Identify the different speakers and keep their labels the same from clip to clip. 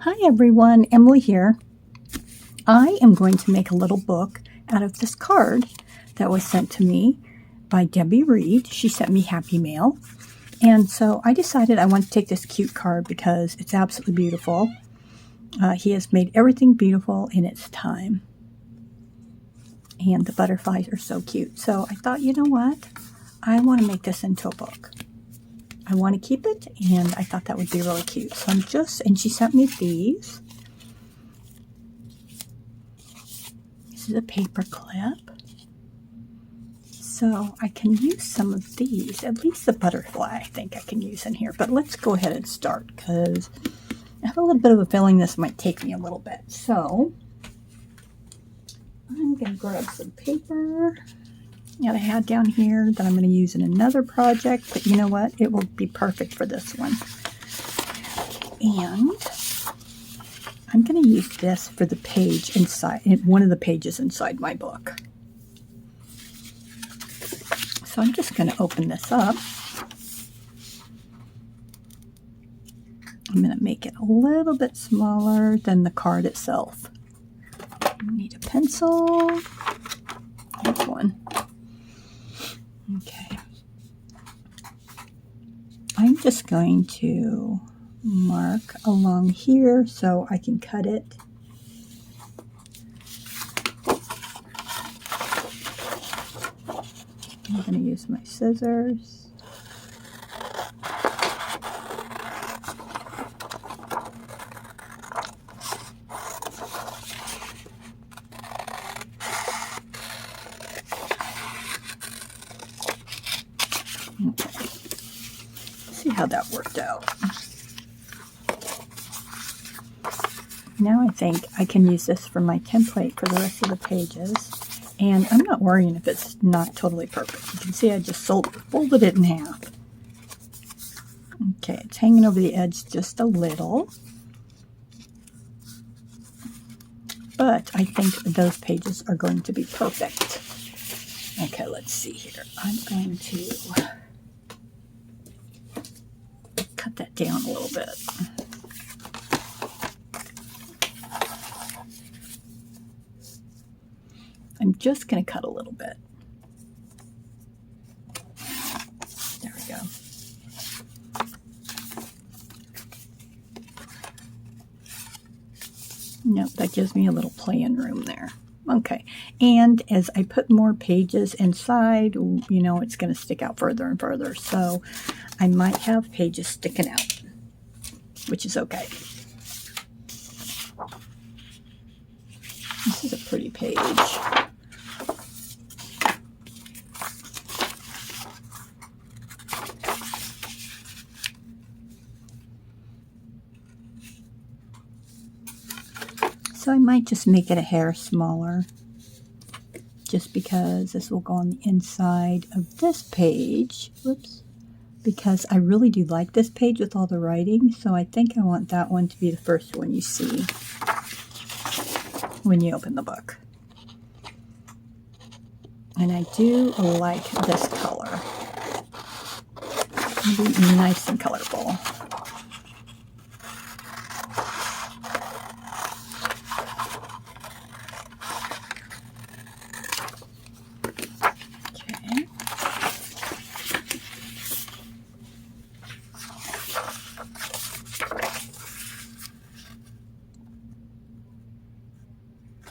Speaker 1: Hi everyone, Emily here. I am going to make a little book out of this card that was sent to me by Debbie Reed. She sent me Happy Mail. And so I decided I want to take this cute card because it's absolutely beautiful. He has made everything beautiful in its time. And the butterflies are so cute. So I thought, you know what? I want to make this into a book. I want to keep it, and I thought that would be really cute. So and she sent me these. This is a paper clip. So I can use some of these, at least the butterfly I think I can use in here. But let's go ahead and start because I have a little bit of a feeling this might take me a little bit. So I'm going to grab some paper that I had down here that I'm going to use in another project. But you know what? It will be perfect for this one. And I'm going to use this for the page inside, one of the pages inside my book. So I'm just going to open this up. I'm going to make it a little bit smaller than the card itself. I need a pencil. Here's one. Okay. I'm just going to mark along here so I can cut it. I'm going to use my scissors. Okay. See how that worked out. Now I think I can use this for my template for the rest of the pages. And I'm not worrying if it's not totally perfect. You can see I just folded it in half. Okay, it's hanging over the edge just a little. But I think those pages are going to be perfect. Okay, let's see here. I'm going to cut that down a little bit. I'm just going to cut a little bit. There we go. Nope, that gives me a little playing room there. Okay, and as I put more pages inside, you know, it's going to stick out further and further. So I might have pages sticking out, which is okay. This is a pretty page. So I might just make it a hair smaller, just because this will go on the inside of this page. Whoops. Because I really do like this page with all the writing, so I think I want that one to be the first one you see when you open the book. And I do like this color. It'll be nice and colorful. Okay.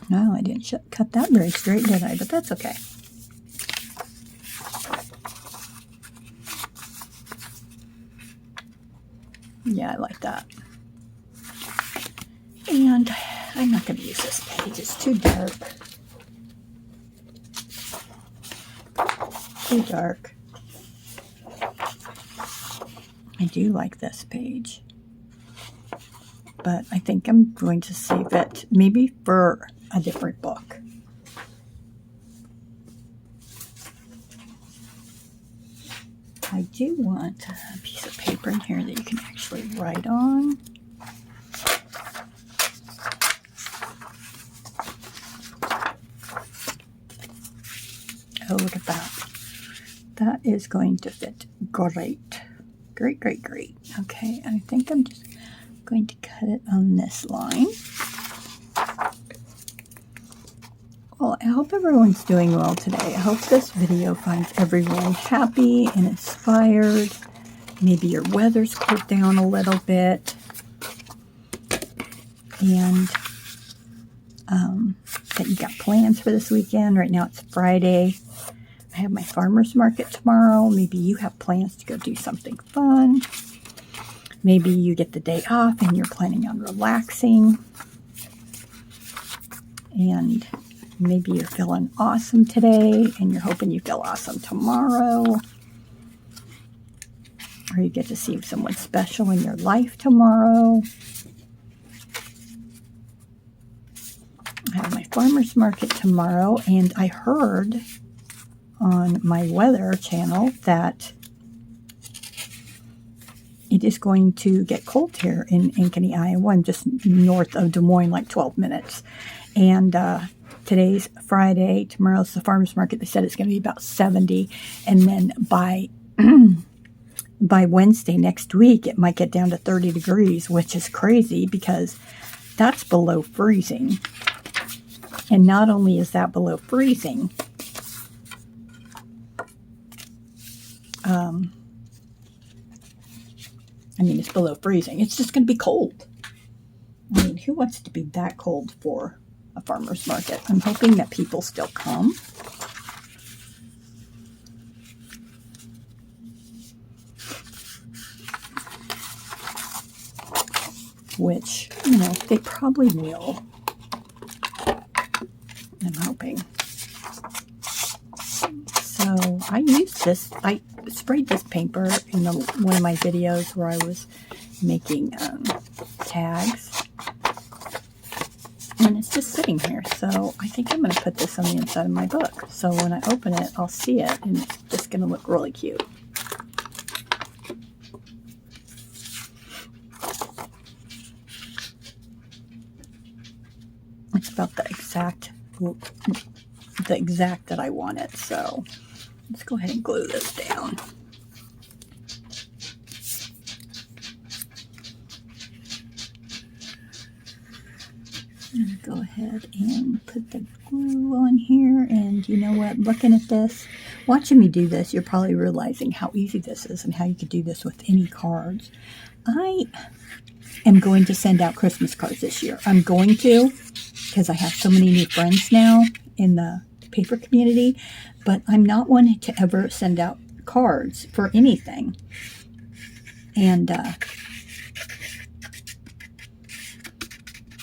Speaker 1: No, I didn't cut that very straight, did I? But that's okay. Yeah, I like that. And I'm not going to use this page. It's too dark. Too dark. I do like this page. But I think I'm going to save it maybe for a different book. I do want a piece of paper in here that you can actually write on. Oh, look at that. That is going to fit great. Great. Okay, I think I'm just going to cut it on this line. Well, I hope everyone's doing well today. I hope this video finds everyone happy and inspired. Maybe your weather's cooled down a little bit. And that you got plans for this weekend. Right now it's Friday. I have my farmer's market tomorrow. Maybe you have plans to go do something fun. Maybe you get the day off and you're planning on relaxing. And maybe you're feeling awesome today and you're hoping you feel awesome tomorrow. Or you get to see someone special in your life tomorrow. I have my farmer's market tomorrow, and I heard on my weather channel that it is going to get cold here in Ankeny, Iowa. I'm just north of Des Moines, like 12 minutes. And today's Friday. Tomorrow's the farmer's market. They said it's going to be about 70. And then by Wednesday next week, it might get down to 30 degrees, which is crazy because that's below freezing. And not only is that below freezing, it's below freezing. It's just going to be cold. I mean, who wants to be that cold for a farmer's market? I'm hoping that people still come. Which, they probably will. I'm hoping. So I used this. I sprayed this paper in one of my videos where I was making tags. And it's just sitting here. So I think I'm going to put this on the inside of my book. So when I open it, I'll see it. And it's just going to look really cute. It's about the exact that I want it. So let's go ahead and glue this down. And go ahead and put the glue on here. And you know what? Looking at this, watching me do this, you're probably realizing how easy this is and how you could do this with any cards. I am going to send out Christmas cards this year. I'm going to, because I have so many new friends now in the paper community, but I'm not one to ever send out cards for anything. And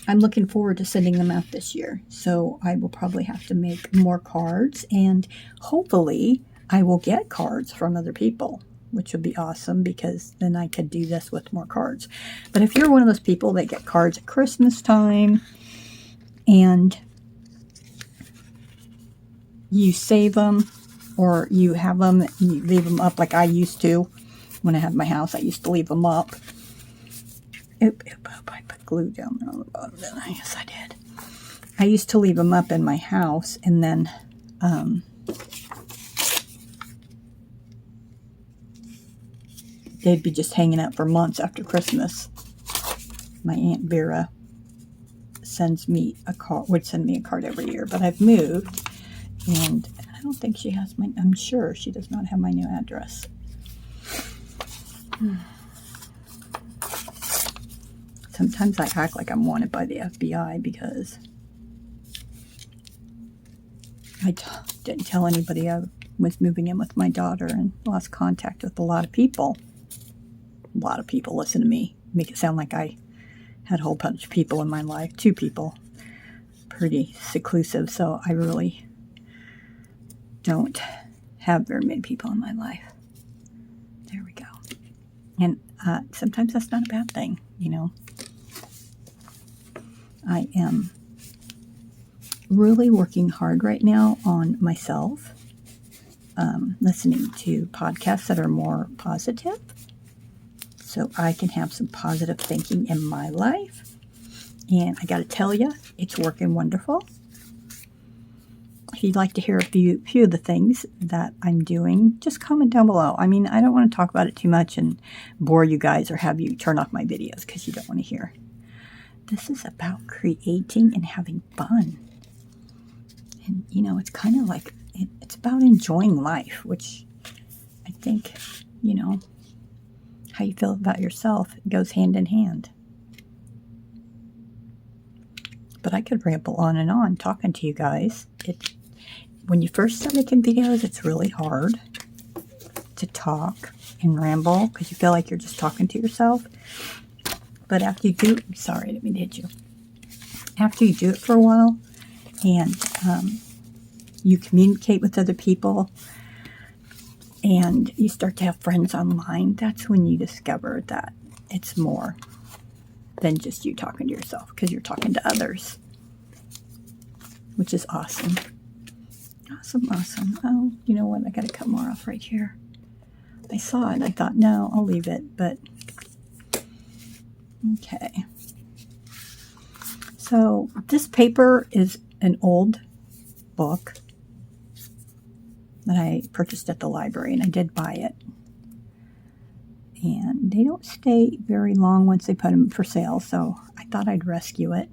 Speaker 1: I'm looking forward to sending them out this year. So I will probably have to make more cards, and hopefully I will get cards from other people, which would be awesome because then I could do this with more cards. But if you're one of those people that get cards at Christmas time and you save them or you have them, you leave them up like I used to when I had my house. I used to leave them up. Oop, I put glue down there on the bottom, didn't I? Yes, I did. I used to leave them up in my house, and then they'd be just hanging out for months after Christmas. My Aunt Vera would send me a card every year, but I've moved, and I don't think she has I'm sure she does not have my new address. Sometimes I act like I'm wanted by the FBI because I didn't tell anybody I was moving in with my daughter and lost contact with a lot of people. A lot of people listen to me, make it sound like I had a whole bunch of people in my life. 2 people. Pretty seclusive, so I really don't have very many people in my life. There we go. And sometimes that's not a bad thing, I am really working hard right now on myself, listening to podcasts that are more positive so I can have some positive thinking in my life. And I got to tell you, it's working wonderful. if you'd like to hear a few of the things that I'm doing, just comment down below. I mean, I don't want to talk about it too much and bore you guys or have you turn off my videos because you don't want to hear. This is about creating and having fun. And, you know, it's kind of like, it's about enjoying life, which I think, you know, how you feel about yourself goes hand in hand. But I could ramble on and on talking to you guys. When you first start making videos, it's really hard to talk and ramble because you feel like you're just talking to yourself. But after you do, sorry, I didn't mean to hit you. After you do it for a while and you communicate with other people and you start to have friends online, that's when you discover that it's more than just you talking to yourself because you're talking to others, which is awesome. Awesome. Oh, you know what? I got to cut more off right here. I saw it. I thought, no, I'll leave it, but okay. So this paper is an old book that I purchased at the library, and I did buy it. And they don't stay very long once they put them for sale, so I thought I'd rescue it.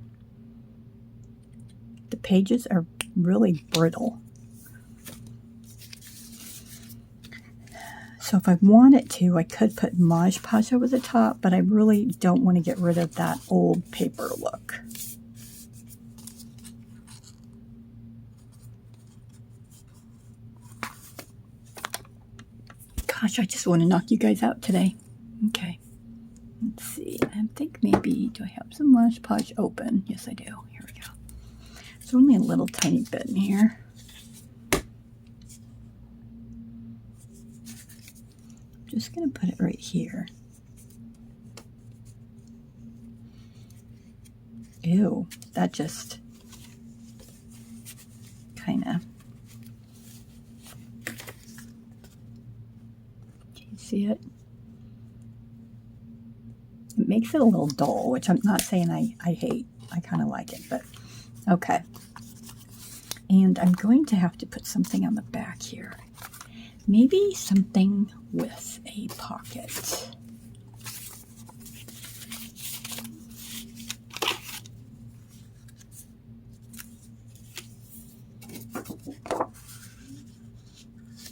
Speaker 1: The pages are really brittle. So if I wanted to, I could put Mod Podge over the top, but I really don't want to get rid of that old paper look. Gosh, I just want to knock you guys out today. Okay. Let's see. I think maybe, do I have some Mod Podge open? Yes, I do. Here we go. There's only a little tiny bit in here. I'm just going to put it right here. Ew, that just kind of... Can you see it? It makes it a little dull, which I'm not saying I hate. I kind of like it, but okay. And I'm going to have to put something on the back here. Maybe something with a pocket.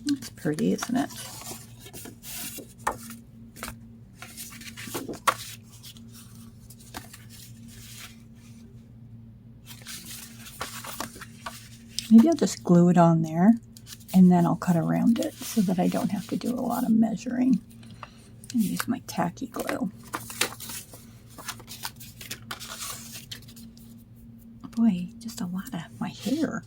Speaker 1: It's pretty, isn't it? Maybe I'll just glue it on there and then I'll cut around it so that I don't have to do a lot of measuring. And use my tacky glue. Boy, just a lot of my hair.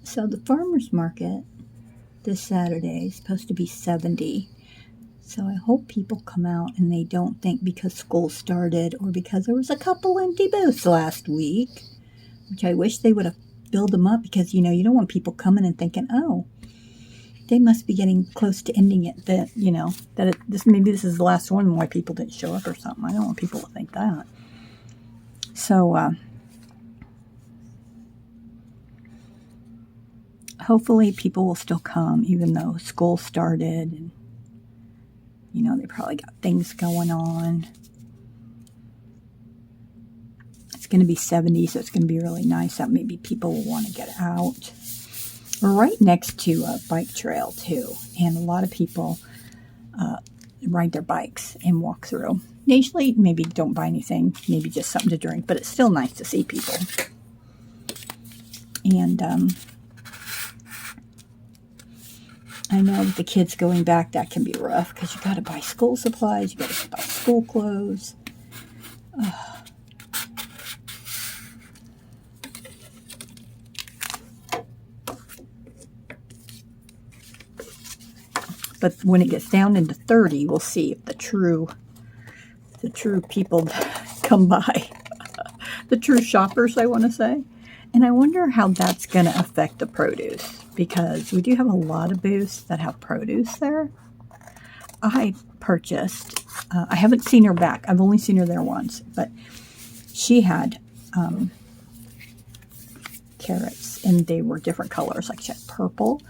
Speaker 1: So the farmer's market this Saturday is supposed to be 70. So I hope people come out and they don't think because school started or because there was a couple empty booths last week, which I wish they would have filled them up because, you know, you don't want people coming and thinking, oh, they must be getting close to ending it, that, you know, that maybe this is the last one why people didn't show up or something. I don't want people to think that. So, hopefully people will still come even though school started and, you know, they probably got things going on. It's going to be 70, so it's going to be really nice that maybe people will want to get out. We're right next to a bike trail, too, and a lot of people ride their bikes and walk through. Usually, maybe don't buy anything, maybe just something to drink, but it's still nice to see people. And I know with the kids going back, that can be rough because you got to buy school supplies, you got to buy school clothes. But when it gets down into 30, we'll see if the true people come by. The true shoppers, I want to say. And I wonder how that's going to affect the produce, because we do have a lot of booths that have produce there. I purchased, I haven't seen her back. I've only seen her there once, but she had carrots, and they were different colors. Like she had purple,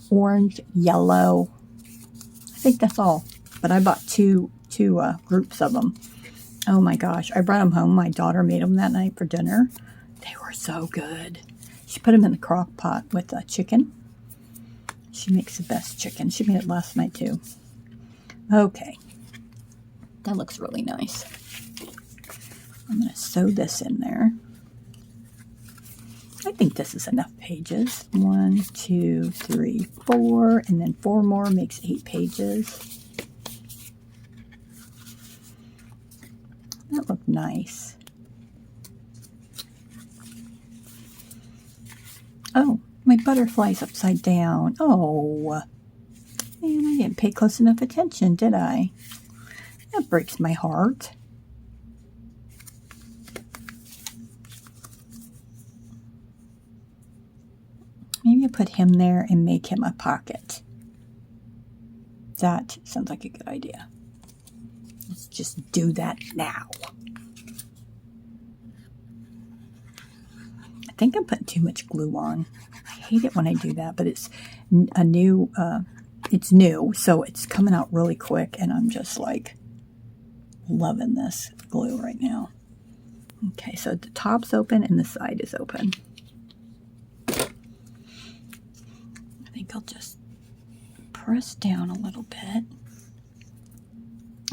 Speaker 1: orange, yellow. I think that's all. But I bought two groups of them. Oh my gosh. I brought them home. My daughter made them that night for dinner. They were so good. She put them in the crock pot with chicken. She makes the best chicken. She made it last night too. Okay. That looks really nice. I'm going to sew this in there. I think this is enough pages. 1, 2, 3, 4, and then 4 more makes 8 pages. That looked nice. Oh, my butterfly's upside down. Oh, man, I didn't pay close enough attention, did I? That breaks my heart. Maybe I put him there and make him a pocket. That sounds like a good idea. Let's just do that now. I think I'm putting too much glue on. I hate it when I do that, but it's new, so it's coming out really quick, and I'm just like loving this glue right now. Okay, so the top's open and the side is open. I think I'll just press down a little bit.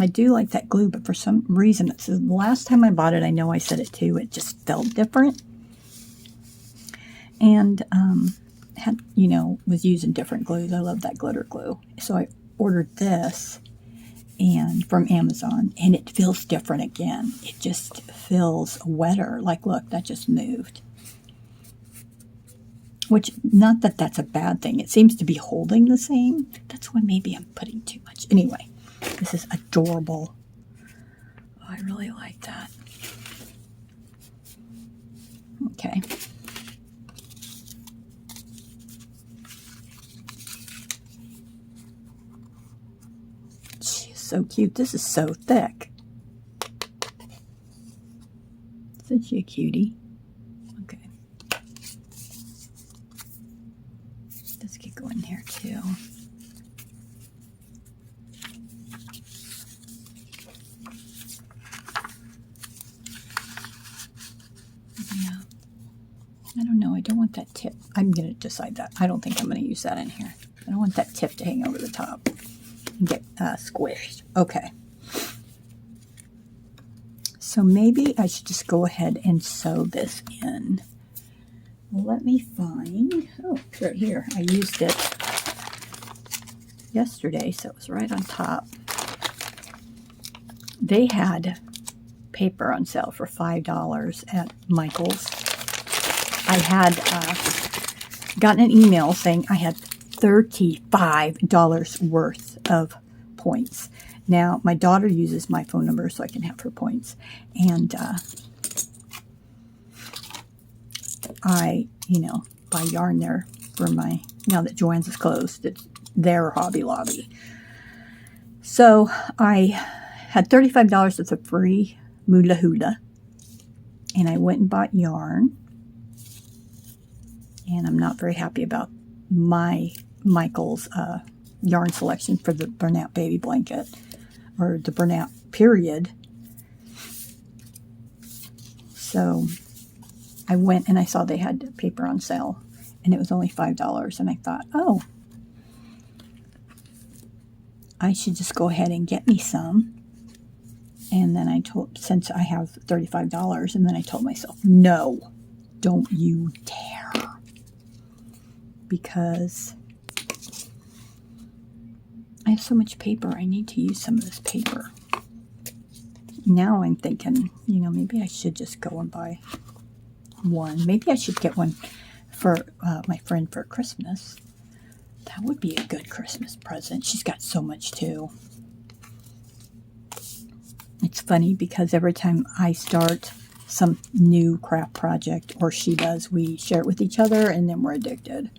Speaker 1: I do like that glue, but for some reason, it's the last time I bought it, I know I said it too, it just felt different. And was using different glues. I love that glitter glue. So I ordered this and from Amazon, and it feels different again. It just feels wetter. Like, look, that just moved. Which, not that that's a bad thing. It seems to be holding the same. That's why maybe I'm putting too much. Anyway, this is adorable. Oh, I really like that. Okay. She's so cute. This is so thick. Isn't she a cutie? Okay. This could go in here too. Yeah. I don't know. I don't want that tip. I'm going to decide that. I don't think I'm going to use that in here. I don't want that tip to hang over the top and get squished. Okay. So maybe I should just go ahead and sew this in. Well, let me find, oh, it's right here. I used it yesterday, so it was right on top. They had paper on sale for $5 at Michael's. I had gotten an email saying I had $35 worth of points. Now, my daughter uses my phone number so I can have her points. And I, buy yarn there for my, now that Joann's is closed, it's their Hobby Lobby. So I had $35 worth of free Mula Hula. And I went and bought yarn. And I'm not very happy about Michael's yarn selection for the Bernat baby blanket, or the Bernat period. So I went and I saw they had paper on sale, and it was only $5. And I thought, oh, I should just go ahead and get me some. And then I told, since I have $35, and then I told myself, no, don't you dare. Because I have so much paper, I need to use some of this paper. Now I'm thinking, maybe I should just go and buy one. Maybe I should get one for my friend for Christmas. That would be a good Christmas present. She's got so much too. It's funny because every time I start some new craft project, or she does, we share it with each other, and then we're addicted.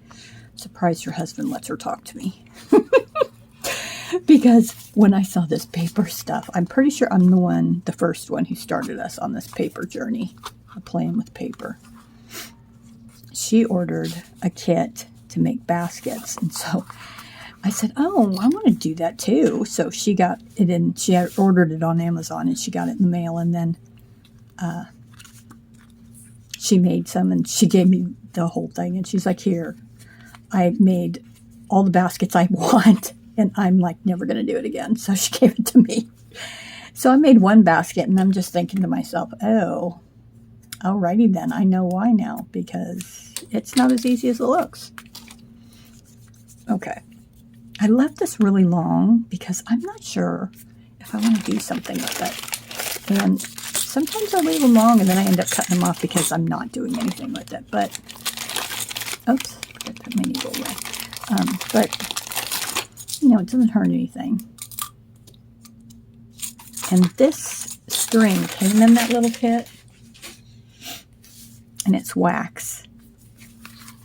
Speaker 1: Surprised her husband lets her talk to me. Because when I saw this paper stuff, I'm pretty sure I'm the first one who started us on this paper journey. playing with paper. She ordered a kit to make baskets, and so I said, oh, I want to do that too. So she got it in, she had ordered it on Amazon, and she got it in the mail, and then she made some, and she gave me the whole thing, and she's like, here, I made all the baskets I want, and I'm like never going to do it again. So she gave it to me. So I made one basket, and I'm just thinking to myself, oh, alrighty then. I know why now, because it's not as easy as it looks. Okay. I left this really long because I'm not sure if I want to do something with it. And sometimes I leave them long and then I end up cutting them off because I'm not doing anything with it. But, oops, I put my needle away. But, you know, it doesn't hurt anything. And this string came in that little kit. And it's wax.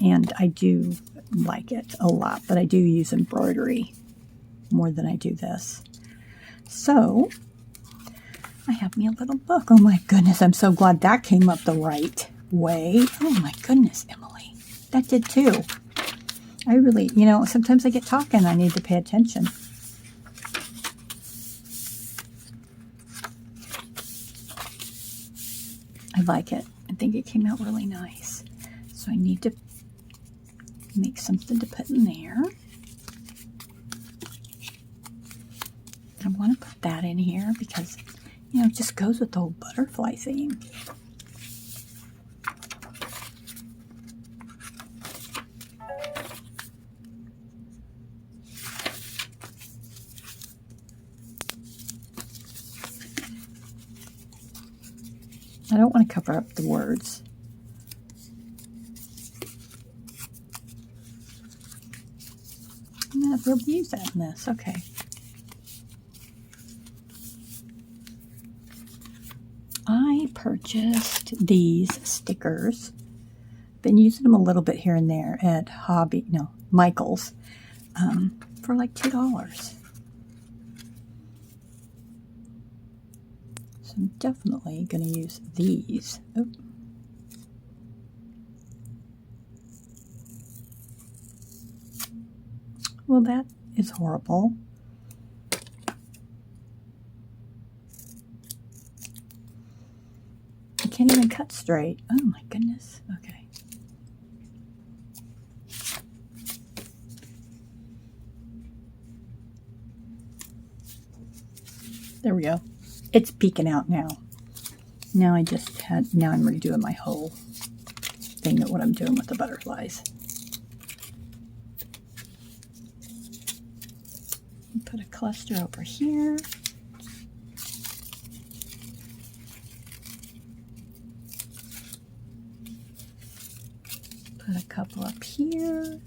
Speaker 1: And I do like it a lot, but I do use embroidery more than I do this. So I have me a little book. Oh my goodness, I'm so glad that came up the right way. Oh my goodness, Emily, that did too. I really, you know, sometimes I get talking, I need to pay attention. I like it. I think it came out really nice. So I need to make something to put in there. I want to put that in here because, you know, it just goes with the whole butterfly theme. I don't want to cover up the words. I'm going to use that in this. Okay. I purchased these stickers. Been using them a little bit here and there at Michael's for like $2. So I'm definitely going to use these. Oh. Well, that is horrible. I can't even cut straight. Oh my goodness. Okay. There we go. It's peeking out now. Now I'm redoing my whole thing of what I'm doing with the butterflies. Put a cluster over here. Put a couple up here.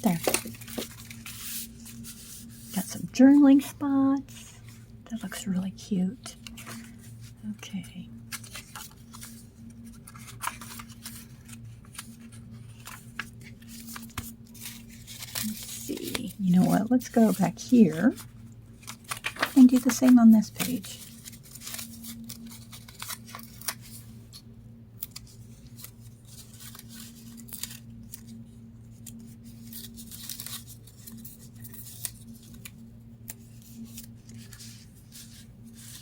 Speaker 1: There. Got some journaling spots. That looks really cute. Okay. Let's see. You know what? Let's go back here and do the same on this page.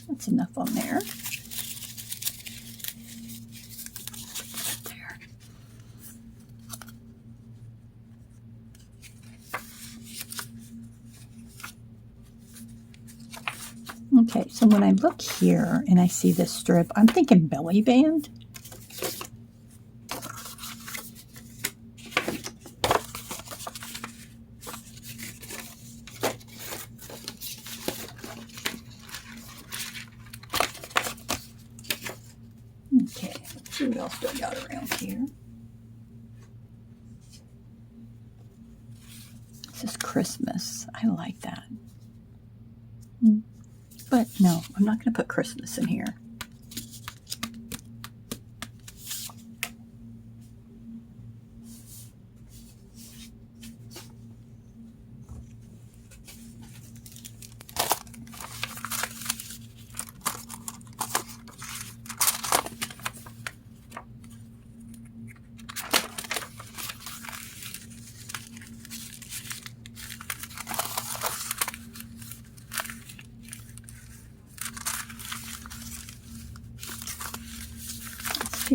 Speaker 1: That's enough on there. There. Okay, so when I look here and I see this strip, I'm thinking belly band. Okay, let's see what else do I got around here. This is Christmas. I like that. But no, I'm not going to put Christmas in here.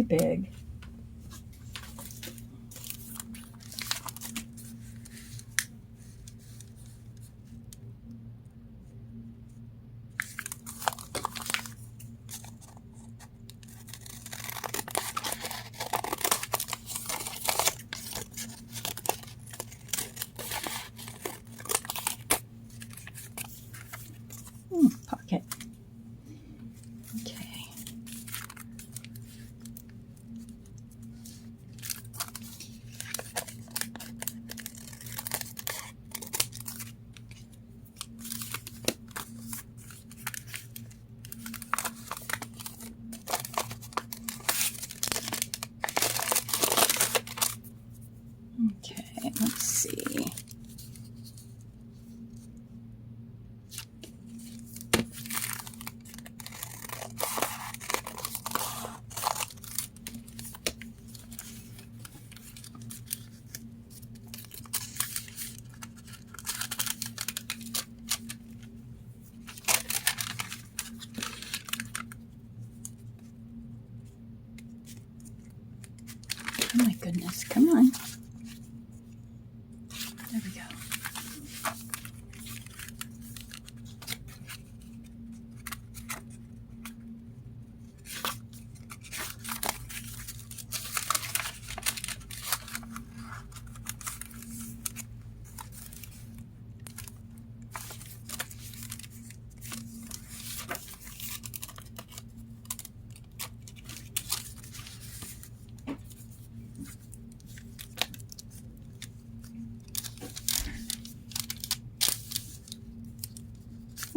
Speaker 1: too big. Pocket. Okay. Okay, let's see. Oh my goodness, come on. There we go.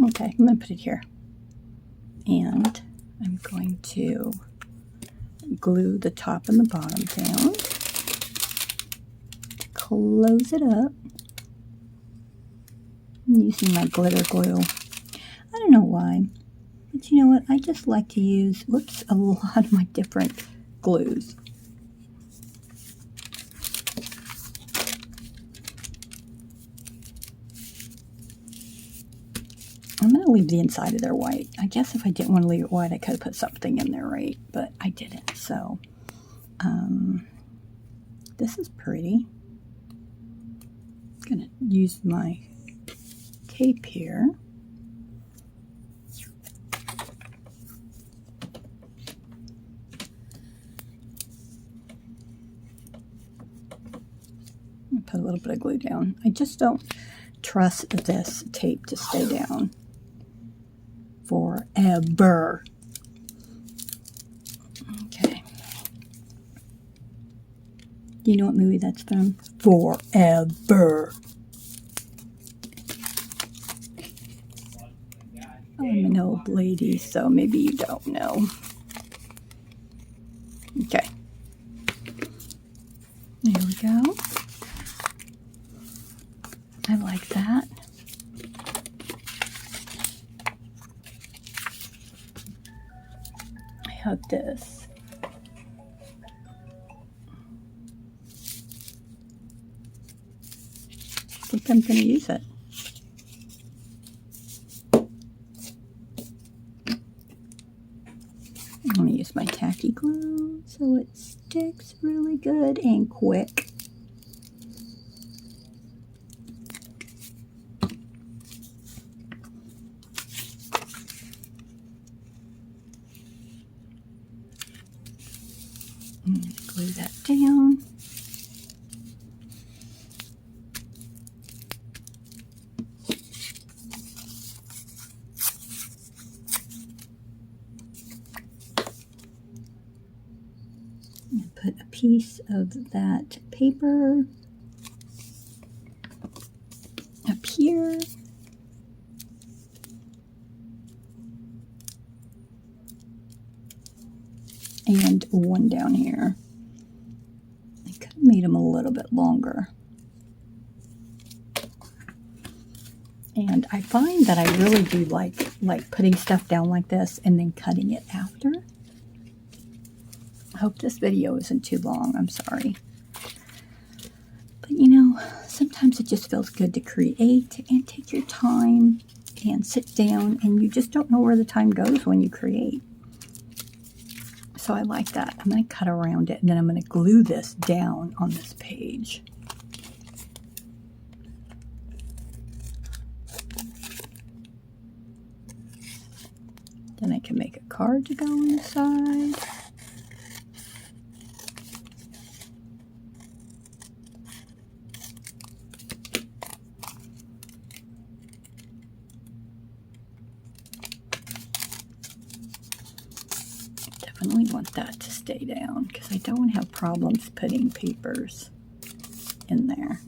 Speaker 1: Okay, I'm going to put it here. And I'm going to glue the top and the bottom down. Close it up. I'm using my glitter glue. I don't know why, but you know what? I just like to use, a lot of my different glues. I'm going to leave the inside of there white. I guess if I didn't want to leave it white, I could have put something in there, right? But I didn't. So, this is pretty. I'm going to use my tape here. Put a little bit of glue down. I just don't trust this tape to stay down forever. Okay. Do you know what movie that's from? Forever. I'm an old lady, so maybe you don't know. Okay. There we go. I like that. I have this. I think I'm going to use it. I'm going to use my tacky glue so it sticks really good and quick. Glue that down. And put a piece of that paper up here. And one down here. I could have made them a little bit longer. And I find that I really do like putting stuff down like this and then cutting it after. I hope this video isn't too long. I'm sorry. But you know, sometimes it just feels good to create and take your time and sit down, and you just don't know where the time goes when you create. So I like that. I'm going to cut around it, and then I'm going to glue this down on this page. Then I can make a card to go on the side. Definitely want that to stay down because I don't have problems putting papers in there.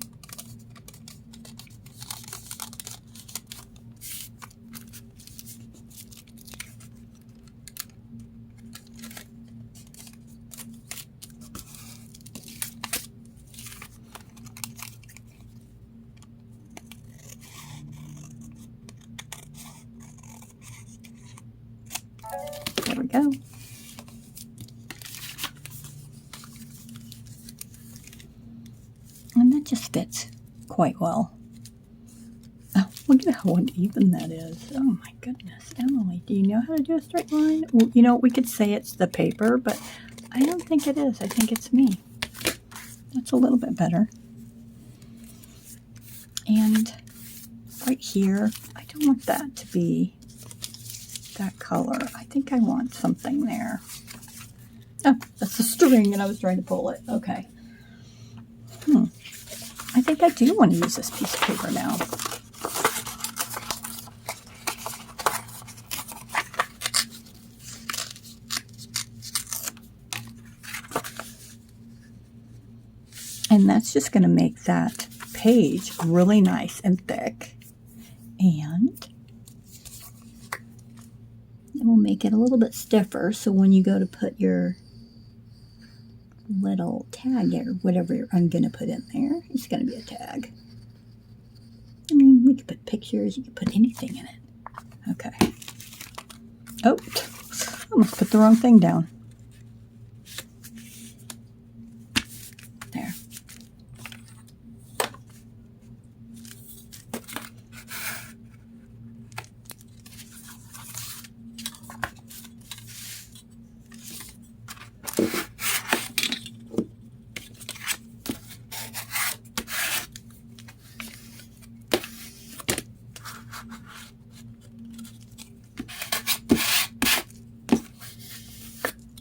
Speaker 1: There we go. And that just fits quite well. Oh, look at how uneven that is. Oh my goodness. Emily, do you know how to do a straight line? Well, you know, we could say it's the paper, but I don't think it is. I think it's me. That's a little bit better. And right here, I don't want that to be that color. I think I want something there. Oh, that's the string and I was trying to pull it. Okay. I think I do want to use this piece of paper now. And that's just going to make that page really nice and thick. And it will make it a little bit stiffer, so when you go to put your little tag or whatever I'm going to put in there, it's going to be a tag. I mean, we could put pictures, you could put anything in it. Okay. Oh, I almost put the wrong thing down. There.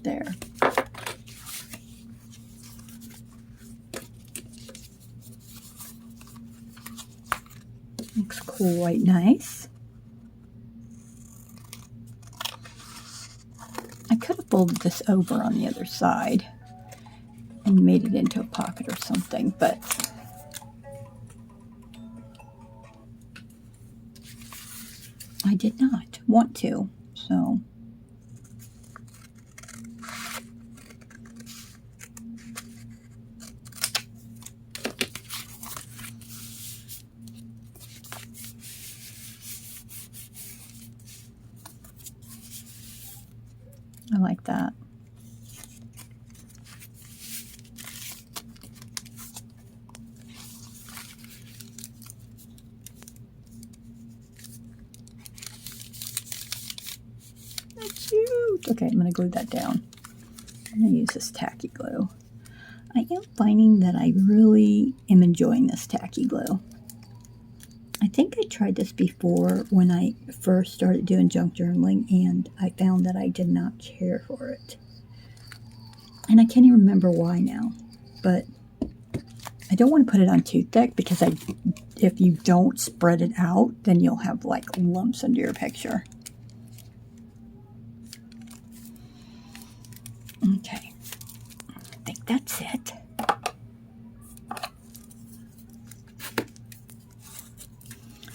Speaker 1: There. Looks quite nice. I could have folded this over on the other side and made it into a pocket or something, but I did not want to, so I like that. That's cute. Okay, I'm going to glue that down. I'm going to use this tacky glue. I am finding that I really am enjoying this tacky glue. I think I tried this before when I first started doing junk journaling, and I found that I did not care for it. And I can't even remember why now, but I don't want to put it on too thick because if you don't spread it out, then you'll have like lumps under your picture. Okay, I think that's it.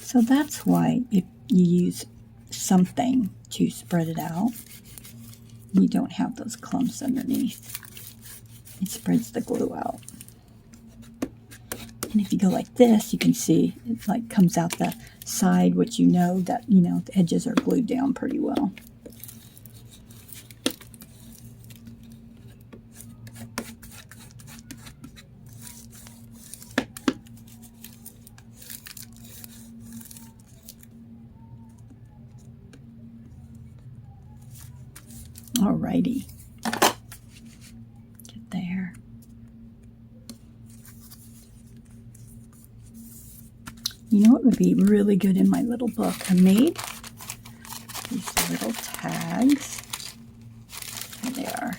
Speaker 1: So that's why if you use something to spread it out, you don't have those clumps underneath. It spreads the glue out. And if you go like this, you can see it like comes out the side, which you know that, the edges are glued down pretty well. Alrighty. You know what would be really good in my little book? I made these little tags. There they are.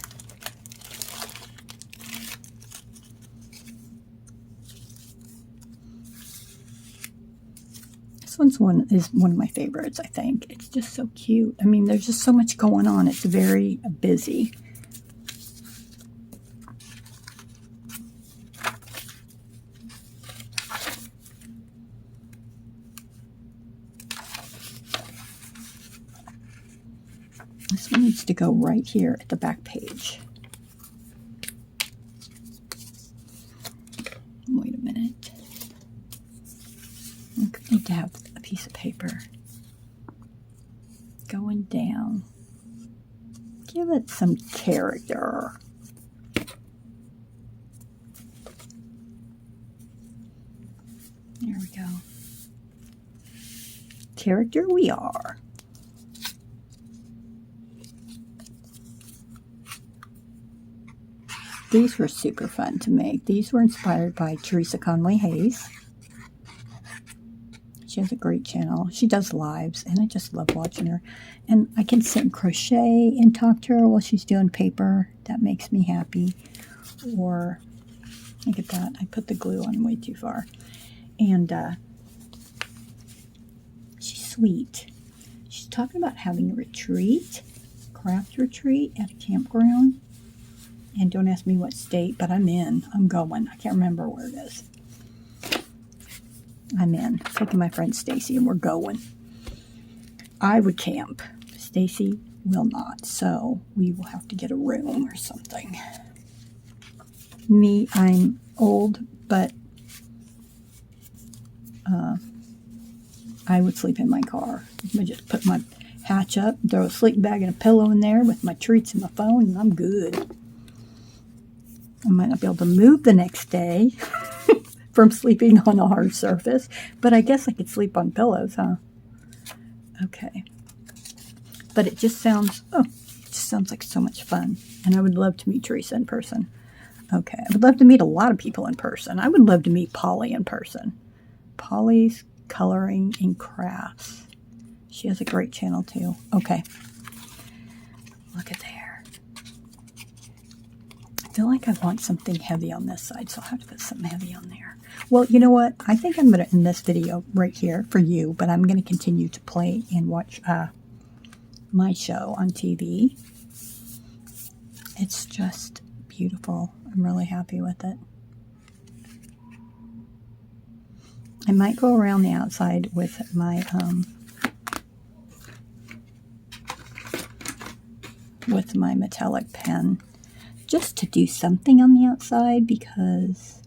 Speaker 1: This one is one of my favorites, I think. It's just so cute. I mean, there's just so much going on. It's very busy. This one needs to go right here at the back page. Wait a minute. I need to have a piece of paper going down. Give it some character. There we go. Character we are. These were super fun to make. These were inspired by Teresa Conway Hayes. She has a great channel. She does lives, and I just love watching her. And I can sit and crochet and talk to her while she's doing paper. That makes me happy. Or, look at that. I put the glue on way too far. And she's sweet. She's talking about having a retreat, craft retreat at a campground. And don't ask me what state, but I'm in. I'm going. I can't remember where it is. I'm in. Taking my friend Stacy, and we're going. I would camp. Stacy will not, so we will have to get a room or something. Me, I'm old, but I would sleep in my car. I just put my hatch up, throw a sleeping bag and a pillow in there with my treats and my phone, and I'm good. I might not be able to move the next day from sleeping on a hard surface, but I guess I could sleep on pillows, huh? Okay. But it just sounds, it just sounds like so much fun. And I would love to meet Teresa in person. Okay. I would love to meet a lot of people in person. I would love to meet Polly in person. Polly's Coloring and Crafts. She has a great channel too. Okay. Look at there. I feel like I want something heavy on this side, so I'll have to put something heavy on there. Well, you know what? I think I'm going to end this video right here for you, but I'm going to continue to play and watch my show on TV. It's just beautiful. I'm really happy with it. I might go around the outside with my metallic pen just to do something on the outside because,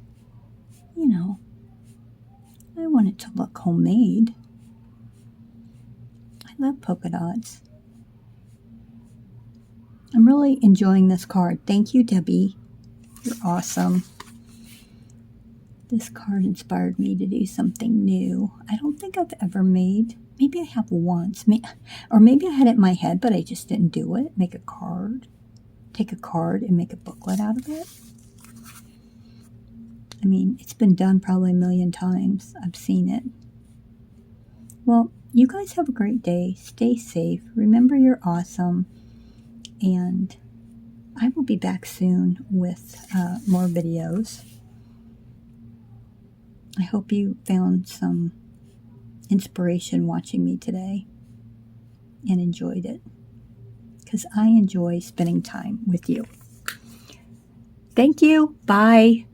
Speaker 1: you know, I want it to look homemade. I love polka dots. I'm really enjoying this card. Thank you, Debbie. You're awesome. This card inspired me to do something new. I don't think I've ever made, maybe I have once, or maybe I had it in my head, but I just didn't do it. Make a card. Take a card and make a booklet out of it. I mean, it's been done probably a million times. I've seen it. Well, you guys have a great day. Stay safe. Remember you're awesome. And I will be back soon with more videos. I hope you found some inspiration watching me today and enjoyed it, because I enjoy spending time with you. Thank you. Bye.